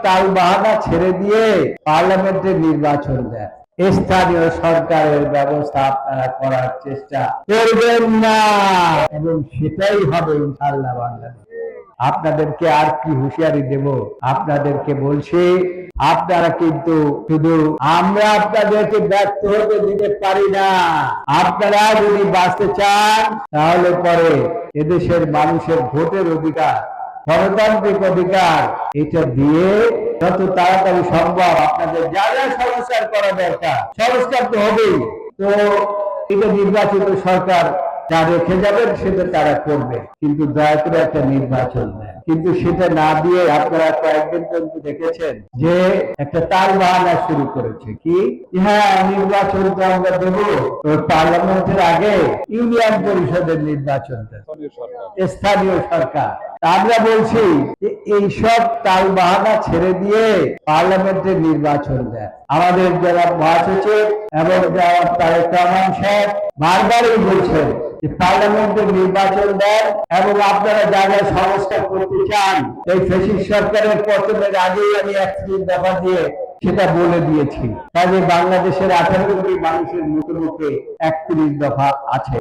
তাল বাহানা ছেড়ে দিয়ে পার্লামেন্টের নির্বাচন দেন, স্থানীয় সরকারের ব্যবস্থা আপনারা করার চেষ্টা করবেন না, এবং সেটাই হবে ইনশাআল্লাহ বাংলাদেশ। আপনাদেরকে আর কি হুঁশিয়ারি দেব? আপনাদেরকে বলছি, আপনারা কিন্তু শুধু আমরা আপনাদেরকে ব্যর্থ হতে দিতে পারি না। আপনারা যদি বাঁচতে চান তাহলে পরে এদেশের মানুষের ভোটের অধিকার, গণতান্ত্রিক অধিকার, এটা দিয়ে যত তাড়াতাড়ি সম্ভব আপনাদের যা যা সংস্কার করা দরকার, সংস্কার তো হবেই। তো এটা নির্বাচিত সরকার যা রেখে যাবেন সেটা তারা করবে, কিন্তু দয়া করে একটা নির্বাচন দেয়। কিন্তু সেটা না দিয়ে আপনারা কয়েকদিন পর্যন্ত দেখেছেন যে একটা তাল বাহানা শুরু করেছে, কি হ্যাঁ নির্বাচন তো আমরা দেবো, তো পার্লামেন্টের আগে ইউনিয়ন পরিষদের নির্বাচন দেব, স্থানীয় সরকার। আমরা বলছি যে এইসব তাল বাহানা ছেড়ে দিয়ে পার্লামেন্টের নির্বাচন দেন। আমাদের যারা মহাসচিব এবং যারা তারেক রহমান সাহেব বারবারই বলছেন যে পার্লামেন্টের নির্বাচন দেন, এবং আপনারা যা যা সংস্কার করতে চান এই ফ্যাসিস্ট সরকারের পতনের আগেই আমি 31 দফা দিয়ে সেটা বলে দিয়েছি। কাজে বাংলাদেশের 18 কোটি মানুষের মুখে মুখে 31 দফা আছে।